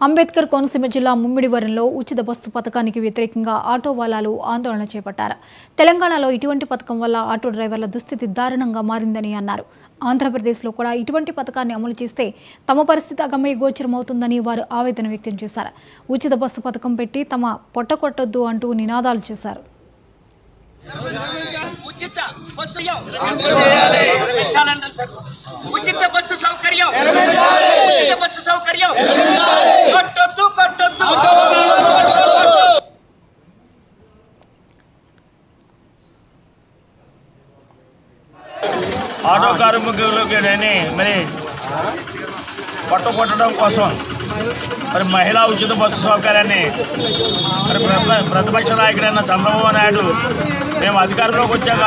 అంబేద్కర్ కోనసీమ జిల్లా ముమ్మిడివరంలో ఉచిత బస్సు పథకానికి వ్యతిరేకంగా ఆటో వాలాలు ఆందోళన చేపట్టారు. తెలంగాణలో ఇటువంటి పథకం వల్ల ఆటో డ్రైవర్ల దుస్థితి దారుణంగా మారిందని అన్నారు. ఆంధ్రప్రదేశ్లో కూడా ఇటువంటి పథకాన్ని అమలు చేస్తే తమ పరిస్థితి అగమ్యగోచరమవుతుందని వారు ఆవేదన వ్యక్తం చేశారు. ఉచిత బస్సు పథకం పెట్టి తమ పొట్ట కొట్టొద్దు అంటూ నినాదాలు చేశారు. ఉచిత బస్సు సౌకర్యం కొట్టొద్దు కొట్టొద్దు. ఆటో కార్మికులకి మరి కొట్టడం కోసం మరి మహిళా ఉచిత బస్సు సౌకర్యాన్ని మరి ప్రతిపక్ష నాయకుడైన చంద్రబాబు నాయుడు మేము అధికారంలోకి వచ్చాక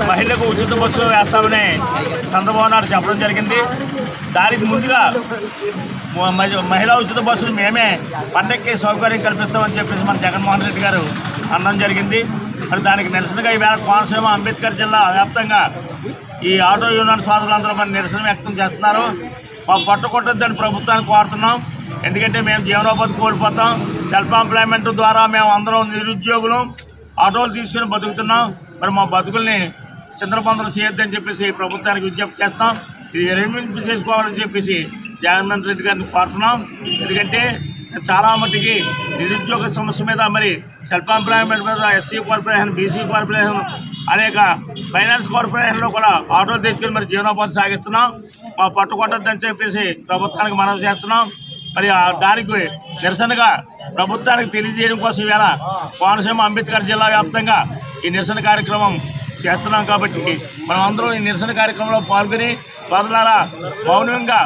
మహిళలకు ఉచిత బస్సులు వేస్తామని చంద్రబాబు నాయుడు చెప్పడం జరిగింది. దానికి ముందుగా మహిళా ఉచిత బస్సులు మేమే పండక్కి సౌకర్యం కల్పిస్తామని చెప్పేసి మన జగన్మోహన్ రెడ్డి గారు అనడం జరిగింది. మరి దానికి నిరసనగా ఈవేళ కోనసీమ అంబేద్కర్ జిల్లా వ్యాప్తంగా ఈ ఆటో యూనియన్ సోదరులందరూ మరి నిరసన వ్యక్తం చేస్తున్నారు. మా పొట్ట కొట్టొద్దని ప్రభుత్వాన్ని కోరుతున్నాం. ఎందుకంటే మేము జీవనోపాధి కోల్పోతాం. సెల్ఫ్ ఎంప్లాయ్మెంట్ ద్వారా మేము అందరం నిరుద్యోగులు ఆటోలు తీసుకుని బతుకుతున్నాం. మరి మా బతుకుల్ని చిందరబందలు చేయొద్దని చెప్పేసి ప్రభుత్వానికి విజ్ఞప్తి చేస్తాం. ఇది రెన్యూమెంట్ చేసుకోవాలని చెప్పేసి జగన్మోహన్ రెడ్డి గారిని కోరుతున్నాం. ఎందుకంటే చాలా మట్టికి నిరుద్యోగ సమస్య మీద మరి సెల్ఫ్ ఎంప్లాయ్మెంట్ మీద ఎస్సీ కార్పొరేషన్, బీసీ కార్పొరేషన్, అనేక ఫైనాన్స్ కార్పొరేషన్లో కూడా ఆటోలు తెచ్చుకొని మరి జీవనోపాధి సాగిస్తున్నాం. మా పట్టు కొట్టద్దని చెప్పేసి ప్రభుత్వానికి మనవి చేస్తున్నాం. మరి దానికి నిరసనగా ప్రభుత్వానికి తెలియజేయడం కోసం ఈవేళ కోనసీమ అంబేద్కర్ జిల్లా వ్యాప్తంగా ఈ నిరసన కార్యక్రమం చేస్తున్నాం. కాబట్టి మనం అందరం ఈ నిరసన కార్యక్రమంలో పాల్గొని సోదరులారా మౌనంగా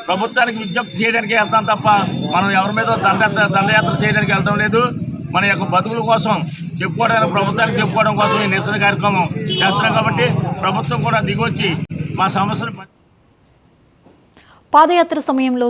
ప్రభుత్వానికి విజ్ఞప్తి చేయడానికి వెళ్తాం తప్ప మనం ఎవరి మీద దండయాత్ర చేయడానికి వెళ్తాం లేదు. మన యొక్క బతుకుల కోసం చెప్పుకోవడానికి, ప్రభుత్వానికి చెప్పుకోవడం కోసం ఈ నిరసన కార్యక్రమం చేస్తున్నాం. కాబట్టి ప్రభుత్వం కూడా దిగొచ్చి మా సమస్యలు పాదయాత్ర సమయంలో